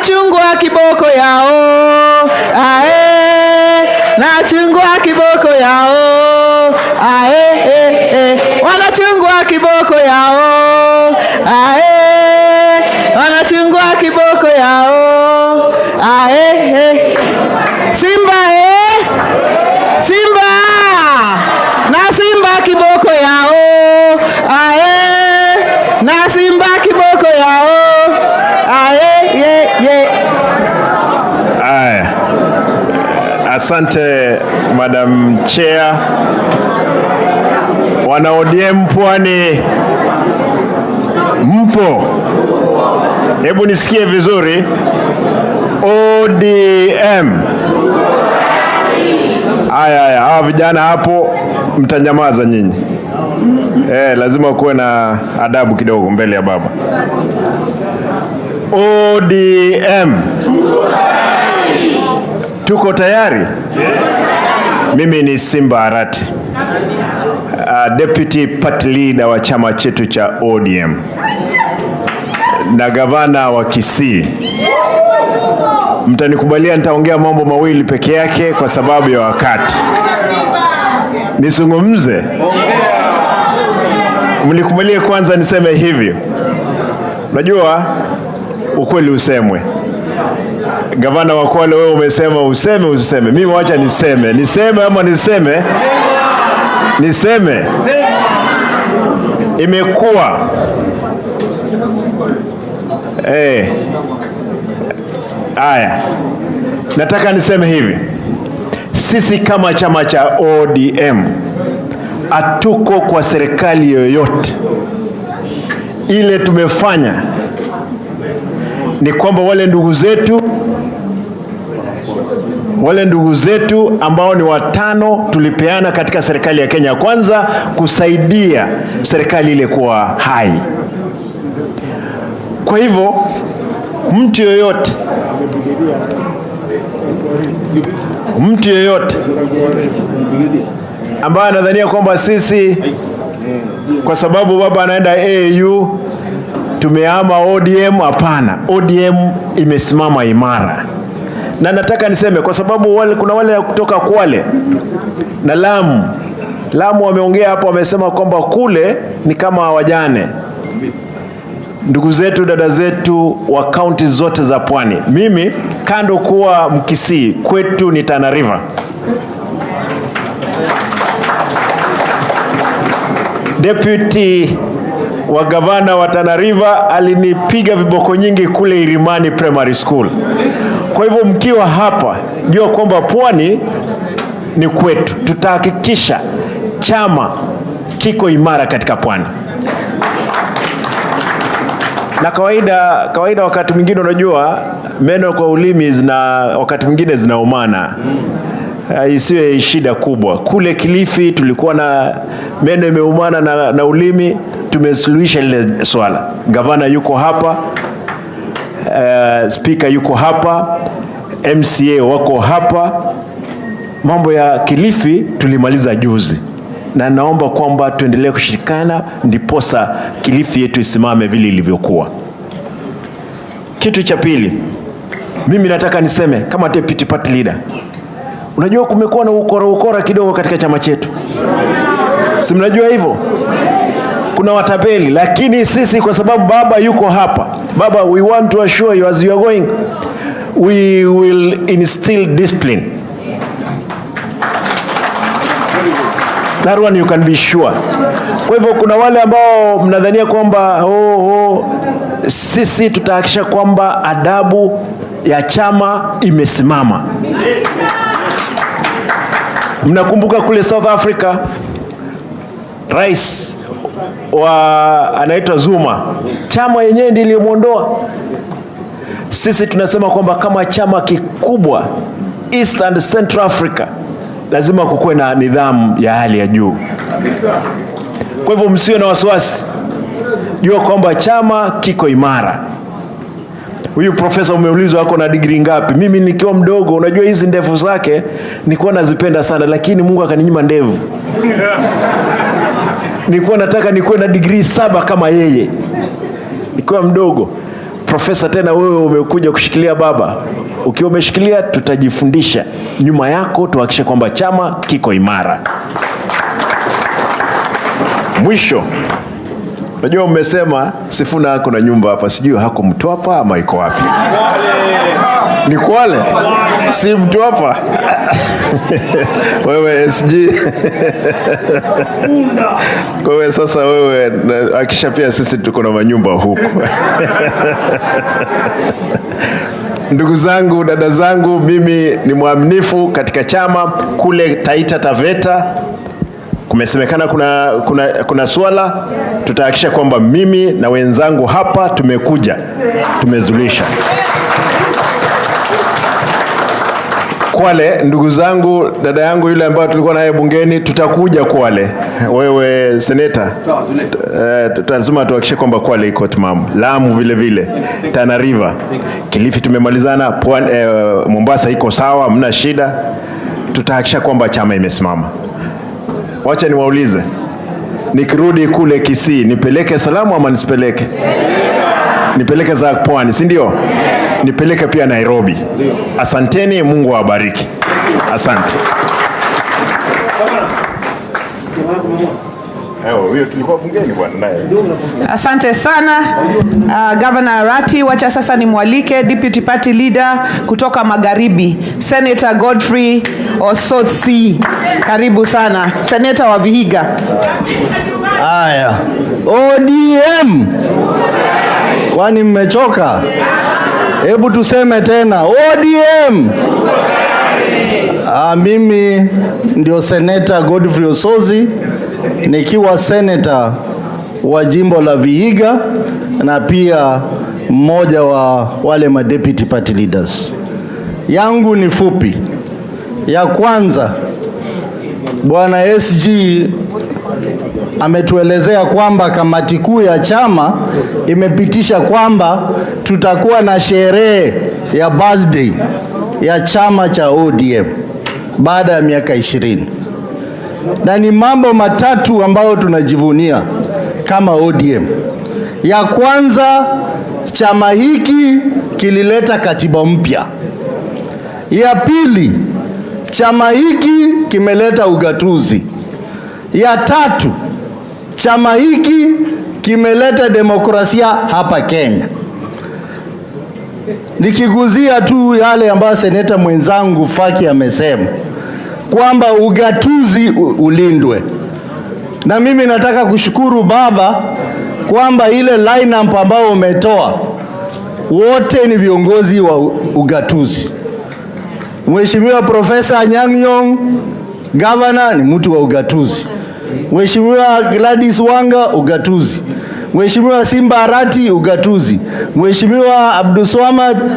wanachungwa kiboko yao, nachungwa kiboko yao, wanachungwa kiboko yao, wanachungwa kiboko yao, Simba Simba na Simba kiboko yao, na Simba kiboko yao, Asante Madam Chair. Wana ODM Pwani mpo? Hebu nisikie vizuri. ODM. Haya, hawa vijana hapo mtanyamaza nyinyi. Lazima kuwe na adabu kidogo mbele ya baba. ODM. Tuko tayari? Mimi ni Simba Arati, Deputy Party Leader wa chama chetu cha ODM na gavana wa Kisii. Mtanikubalia nitaongea mambo mawili peke yake kwa sababu ya wakati. Nisungumze? Mnikubalie kwanza niseme hivyo. Unajua ukweli usemwe. Gavana wa Kwale, wewe umesema usiseme. Mimi wacha niseme. Niseme ama niseme? Niseme. Imekuwa Aya. Nataka niseme hivi. Sisi kama chama cha ODM hatuko kwa serikali yoyote. Ile tumefanya ni kwamba wale ndugu zetu ambao ni 5 tulipeana katika serikali ya Kenya Kwanza kusaidia serikali ile kuwa hai. Kwa hivyo mtu yoyote ambaye anadhania kwamba sisi kwa sababu baba anaenda AU tumehama ODM, hapana. ODM imesimama imara. Na nataka niseme kwa sababu kuna wale kutoka Kwale na Lamu wameongea hapo, wamesema kwamba kule ni kama wajane. Ndugu zetu, dada zetu wa kaunti zote za Pwani. Mimi kando kuwa Mkisii, kwetu ni Tana River. Deputy wa gavana wa Tana River alinipiga viboko nyingi kule Irimani Primary School. Kwa hivyo mkiwa hapa, jua kwamba Pwani ni kwetu. Tutahakikisha chama kiko imara katika Pwani. Na kawaida wakati mwingine unajua meno kwa ulimi wakati mwingine zinaumana. Isiwe shida kubwa. Kule Kilifi tulikuwa na meno imeumana na ulimi, tumesuluhisha ile swala. Gavana yuko hapa, speaker yuko hapa, MCA wako hapa. Mambo ya Kilifi tulimaliza juzi. Na naomba kwamba tuendelee kushirikana ndiposa Kilifi yetu isimame vile ilivyokuwa. Kitu cha pili, mimi nataka niseme kama Deputy Party Leader. Unajua kumekuwa na ukora kidogo katika chama chetu. Si mnajua hivyo? Kuna watapeli, lakini sisi kwa sababu baba yuko hapa. Baba, we want to assure you as you are going, we will instill discipline. That one you can be sure. Kwa hivyo kuna wale ambao mnadhania kwamba sisi tutahakikisha kwamba adabu ya chama imesimama. Mnakumbuka kule South Africa rais anaitwa Zuma, chama yenyewe ndiyo iliyomuondoa. Sisi tunasema kwamba kama chama kikubwa East and Central Africa lazima kukuwe na nidhamu ya hali ya juu. Kwa hivyo msiwe na wasiwasi, jua kwamba chama kiko imara. Huyu profesa umeulizwa wako na degree ngapi? Mimi nikiwa mdogo, unajua hizi ndevu zake nilikuwa nazipenda sana, lakini Mungu akaninyima ndevu. Nilikuwa nataka nikuwe na degree 7 kama yeye nikiwa mdogo. Profesa, tena wewe umekuja kushikilia baba. Ukiwa umeshikilia, tutajifundisha nyuma yako, tuhakikishe kwamba chama kiko imara. Mwisho, unajua umesema Sifuna hako na nyumba hapa, sijui hako Mtwapa ama iko wapi? Ni Kwale? Si Mtwapa? Wewe SG. Wewe sasa wewe akisha pia sisi tuko na manyumba huko. Ndugu zangu, dada zangu, mimi ni mwaminifu katika chama. Kule Taita Taveta kumesemekana kuna swala, tutahakikisha kwamba mimi na wenzangu hapa tumezulisha. Kwale, ndugu zangu, dada yangu yule ambaye tulikuwa naye bungeni, tutakuja Kwale. Wewe seneta, lazima tuhakikishe kwamba Kwale iko timamu. Lamu vile vile, Tana River, Kilifi tumemalizana, Mombasa iko sawa, mna shida. Tutahakikisha kwamba chama imesimama. Wacha niwaulize, nikirudi kule Kisii, nipeleke salamu ama nisipeleke? Nipeleke za Pwani, si ndio? Nipeleke pia Nairobi. Asanteni, Mungu awabariki. Asante. Asante sana Governor Arati. Wacha sasa nimwalike Deputy Party Leader kutoka Magharibi, Senator Godfrey Osotsi. Karibu sana, Senator wa Vihiga. Haya, ODM. Kwani mmechoka? Hebu tuseme tena ODM. Mimi ndio Senator Godfrey Osotsi, nikiwa senator wa jimbo la Vihiga na pia mmoja wa wale deputy party leaders. Yangu ni fupi. Ya kwanza, Bwana SG ametuelezea kwamba kamati kuu ya chama imepitisha kwamba tutakuwa na sherehe ya birthday ya chama cha ODM baada ya miaka 20. Na ni mambo matatu ambayo tunajivunia kama ODM. Ya kwanza, chama hiki kilileta katiba mpya. Ya pili, chama hiki kimeleta ugatuzi. Ya tatu, chama hiki kimeleta demokrasia hapa Kenya. Nikiguzia tu yale ambayo seneta mwenzangu Faki amesema kwamba ugatuzi ulindwe. Na mimi nataka kushukuru baba kwamba ile lineup ambao umetoa wote ni viongozi wa ugatuzi. Mheshimiwa Profesa Anyang' Governor ni mtu wa ugatuzi. Mheshimiwa Gladys Wanga ugatuzi. Mheshimiwa Simba Arati ugatuzi. Mheshimiwa Abdulswamad